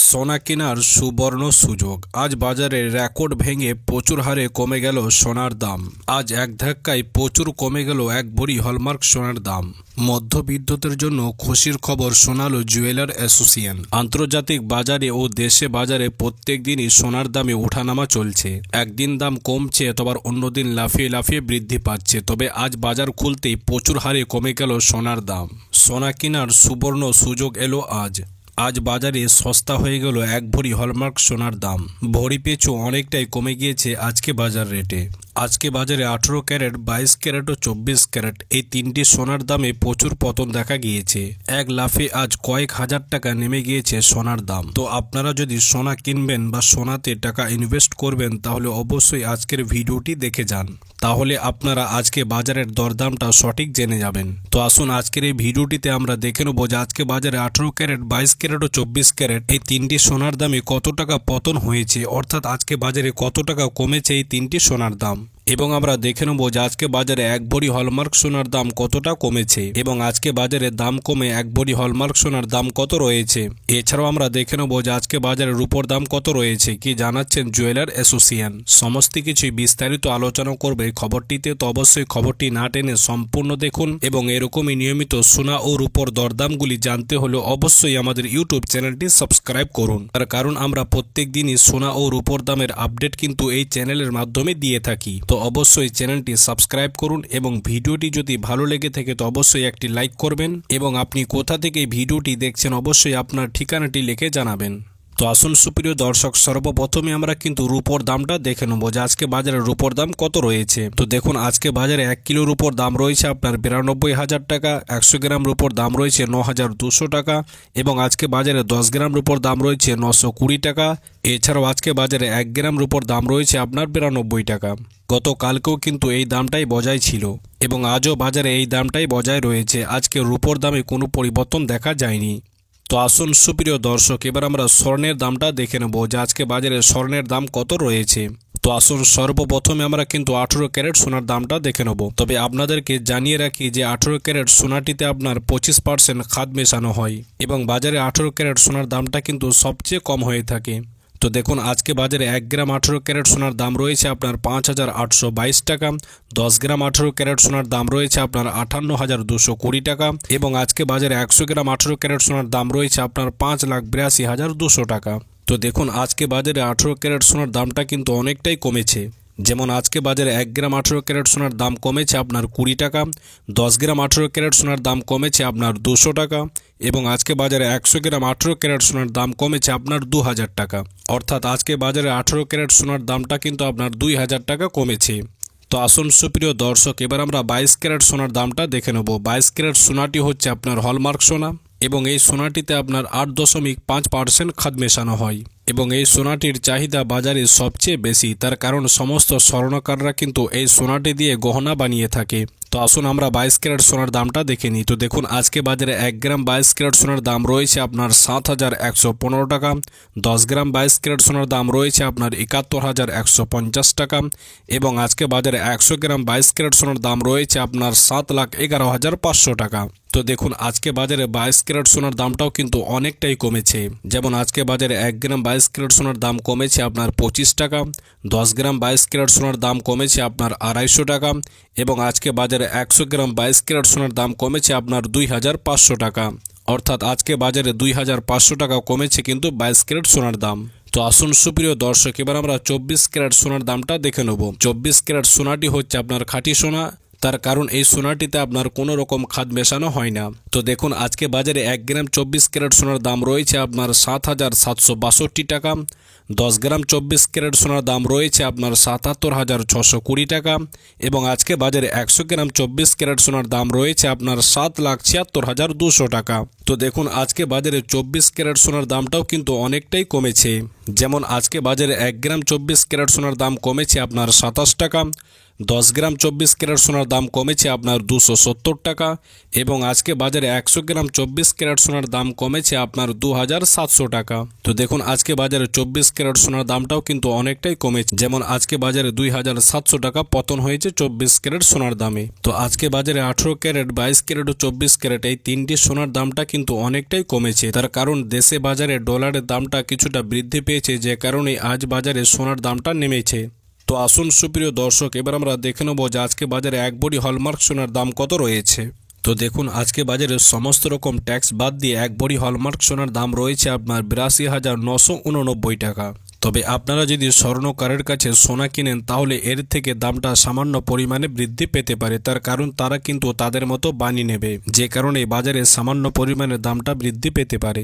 সোনা কেনার সুবর্ণ সুযোগ। আজ বাজারে রেকর্ড ভেঙে প্রচুর হারে কমে গেল সোনার দাম। আজ এক ধাক্কায় প্রচুর কমে গেল এক ভরি হলমার্ক সোনার দাম। মধ্যবিত্তদের জন্য খুশির খবর শোনালো জুয়েলার অ্যাসোসিয়েশন। আন্তর্জাতিক বাজারে ও দেশে বাজারে প্রত্যেক দিনই সোনার দামে ওঠানামা চলছে। একদিন দাম কমছে, তবে অন্যদিন লাফিয়ে লাফিয়ে বৃদ্ধি পাচ্ছে। তবে আজ বাজার খুলতেই প্রচুর হারে কমে গেল সোনার দাম। সোনা কেনার সুবর্ণ সুযোগ এলো আজ বাজারে সস্তা হয়ে গেল এক ভরি হলমার্ক সোনার দাম। ভরি পিছু অনেকটাই কমে গিয়েছে আজকে বাজার রেটে। আজকে বাজারে 18 ক্যারেট, 22 ক্যারেট ও 24 ক্যারেট এই তিনটি সোনার দামে প্রচুর পতন দেখা গিয়েছে। এক লাফে আজ কয়েক হাজার টাকা নেমে গিয়েছে সোনার দাম। তো আপনারা যদি সোনা কিনবেন বা সোনাতে টাকা ইনভেস্ট করবেন তাহলে অবশ্যই আজকের ভিডিওটি দেখে যান, তাহলে আপনারা আজকে বাজারের দরদামটা সঠিক জেনে যাবেন। তো আসুন আজকের এই ভিডিওটিতে আমরা দেখে নেব যে আজকে বাজারে 18 ক্যারেট, 22 ক্যারেট ও 24 ক্যারেট এই তিনটি সোনার দামে কত টাকা পতন হয়েছে, অর্থাৎ আজকে বাজারে কত টাকা কমেছে এই তিনটি সোনার দাম। এবং আমরা দেখে নেব যে আজকে বাজারে এক ভরি হলমার্ক সোনার দাম কতটা কমেছে এবং আজকে বাজারে দাম কমে এক ভরি হলমার্ক সোনার দাম কত রয়েছে। এছাড়াও আমরা দেখে নেব যে আজকে বাজারে রূপোর দাম কত রয়েছে, কি জানাচ্ছেন জুয়েলার অ্যাসোসিয়েশন। সমস্ত কিছুই বিস্তারিত আলোচনা করবে খবরটিতে। তো অবশ্যই খবরটি না টেনে সম্পূর্ণ দেখুন এবং এরকমই নিয়মিত সোনা ও রূপোর দরদামগুলি জানতে হলে অবশ্যই আমাদের ইউটিউব চ্যানেলটি সাবস্ক্রাইব করুন। তার কারণ আমরা প্রত্যেক দিনই সোনা ও রূপোর দামের আপডেট কিন্তু এই চ্যানেলের মাধ্যমে দিয়ে থাকি। তো অবশ্যই চ্যানেলটি সাবস্ক্রাইব করুন এবং ভিডিওটি যদি ভালো লেগে থাকে তো অবশ্যই একটি লাইক করবেন এবং আপনি কোথা থেকে ভিডিওটি দেখছেন অবশ্যই আপনার ঠিকানাটি লিখে জানাবেন। তো আসুন সুপ্রিয় দর্শক, সর্বপ্রথমে আমরা কিন্তু রূপোর দামটা দেখে নেবো যে আজকে বাজারে রূপোর দাম কত রয়েছে। তো দেখুন আজকে বাজারে 1 কিলো রূপোর দাম রয়েছে আপনার 92,000 টাকা। 100 গ্রাম রূপোর দাম রয়েছে 9,200 টাকা এবং আজকে বাজারে 10 গ্রাম রূপোর দাম রয়েছে 920 টাকা। এছাড়াও আজকে বাজারে 1 গ্রাম রূপোর দাম রয়েছে আপনার 92 টাকা। গতকালকেও কিন্তু এই দামটাই বজায় ছিল এবং আজও বাজারে এই দামটাই বজায় রয়েছে। আজকে রূপোর দামে কোনো পরিবর্তন দেখা যায়নি। তো আসুন সুপ্রিয় দর্শক, এবার আমরা স্বর্ণের দামটা দেখে নেব যে আজকে বাজারে স্বর্ণের দাম কত রয়েছে। তো আসুন সর্বপ্রথমে আমরা কিন্তু 18 ক্যারেট সোনার দামটা দেখে নেব। তবে আপনাদেরকে জানিয়ে রাখি যে 18 ক্যারেট সোনাটিতে আপনার 25% খাদ মেশানো হয় এবং বাজারে 18 ক্যারেট সোনার দামটা কিন্তু সবচেয়ে কম হয়ে থাকে। তো দেখুন আজকে বাজারে 1 গ্রাম 18 ক্যারেট সোনার দাম রয়েছে আপনার 5,822 টাকা। 10 গ্রাম 18 ক্যারেট সোনার দাম রয়েছে আপনার 58,220 টাকা এবং আজকে বাজারে 100 গ্রাম 18 ক্যারেট সোনার দাম রয়েছে আপনার 5,82,200 টাকা। তো দেখুন আজকে বাজারে 18 ক্যারেট সোনার দামটা কিন্তু অনেকটাই কমেছে। যেমন আজকে বাজারে 1 গ্রাম 18 ক্যারেট সোনার দাম কমেছে আপনার 20 টাকা। 10 গ্রাম 18 ক্যারেট সোনার দাম কমেছে আপনার 200 টাকা এবং আজকে বাজারে 100 গ্রাম 18 ক্যারেট সোনার দাম কমেছে আপনার 2,000 টাকা। অর্থাৎ আজকে বাজারে 18 ক্যারেট সোনার দামটা কিন্তু আপনার 2,000 টাকা কমেছে। তো আসুন সুপ্রিয় দর্শক, এবার আমরা 22 ক্যারেট সোনার দামটা দেখে নেব। 22 ক্যারেট সোনাটি হচ্ছে আপনার হলমার্ক সোনা এবং এই সোনাটিতে আপনার 8.5% খাদ মেশানো হয় এবং এই সোনাটির চাহিদা বাজারে সবচেয়ে বেশি। তার কারণ সমস্ত স্বর্ণকাররা কিন্তু এই সোনাটি দিয়ে গহনা বানিয়ে থাকে। তো আসুন আমরা 22 ক্যারেট সোনার দামটা দেখে নিই। তো দেখুন আজকে বাজারে 1 গ্রাম 22 ক্যারেট সোনার দাম রয়েছে আপনার 7,115 টাকা। 10 গ্রাম 22 ক্যারেট সোনার দাম রয়েছে আপনার 71,150 টাকা এবং আজকে বাজারে 100 গ্রাম 22 ক্যারেট সোনার দাম রয়েছে আপনার 7,11,500 টাকা। তো দেখুন আজকে বাজারে 22 ক্যারেট সোনার দামটাও কিন্তু অনেকটাই কমেছে। যেমন আজকে বাজারে 1 গ্রাম 22 ক্যারেট সোনার দাম কমেছে আপনার 25 টাকা। 10 গ্রাম 22 ক্যারেট সোনার দাম কমেছে আপনার 250 টাকা এবং আজকে বাজারে 100 গ্রাম 22 ক্যারেট সোনার দাম কমেছে আপনার 2,500 টাকা। অর্থাৎ আজকে বাজারে 2,500 টাকা কমেছে কিন্তু 22 ক্যারেট সোনার দাম। তো আসুন সুপ্রিয় দর্শক, এবার আমরা 24 ক্যারেট সোনার দামটা দেখে নেব। 24 ক্যারেট সোনাটি হচ্ছে আপনার খাঁটি সোনা। তার কারণ এই সোনাটিতে আপনার কোনো রকম খাদ মেশানো হয় না। তো দেখুন আজকে বাজারে 1 গ্রাম 24 ক্যারেট সোনার দাম রয়েছে আপনার 7,762 টাকা। 10 গ্রাম 24 ক্যারেট সোনার দাম রয়েছে আপনার 77,620 টাকা এবং আজকে বাজারে 100 গ্রাম 24 ক্যারেট সোনার দাম রয়েছে আপনার 7,76,200 টাকা। তো দেখুন আজকে বাজারে 24 ক্যারেট সোনার দামটাও কিন্তু অনেকটাই কমেছে। যেমন আজকে বাজারে 1 গ্রাম 24 ক্যারেট সোনার দাম কমেছে আপনার 27 টাকা। 10 গ্রাম 24 ক্যারেট সোনার দাম কমেছে আপনার 270 টাকা এবং আজকে বাজারে 100 গ্রাম 24 ক্যারেট সোনার দাম কমেছে আপনার 2,700 টাকা। তো দেখুন আজকে বাজারে 24 ক্যারেট সোনার দামটাও কিন্তু অনেকটাই কমেছে। যেমন আজকে বাজারে 2,700 টাকা পতন হয়েছে 24 ক্যারেট সোনার দামে। তো আজকে বাজারে 18 ক্যারেট, 22 ক্যারেট ও 24 ক্যারেট এই তিনটি সোনার দামটা কিন্তু অনেকটাই কমেছে। তার কারণ দেশে বাজারে ডলারের দামটা কিছুটা বৃদ্ধি পেয়েছে, যে কারণে আজ বাজারে সোনার দামটা নেমেছে। তো আসুন সুপ্রিয় দর্শক, এবার আমরা দেখে নেব যে আজকে বাজারে এক ভরি হলমার্ক সোনার দাম কত রয়েছে। তো দেখুন, আজকে বাজারে সমস্ত রকম ট্যাক্স বাদ দিয়ে এক ভরি হলমার্ক সোনার দাম রয়েছে আপনার ৮২,৯৮৯ টাকা। তবে আপনারা যদি স্বর্ণকারের কাছে সোনা কিনেন তাহলে এর থেকে দামটা সামান্য পরিমাণে বৃদ্ধি পেতে পারে। তার কারণ তারা কিন্তু তাদের মতো বানিয়ে নেবে, যে কারণে বাজারে সামান্য পরিমাণে দামটা বৃদ্ধি পেতে পারে।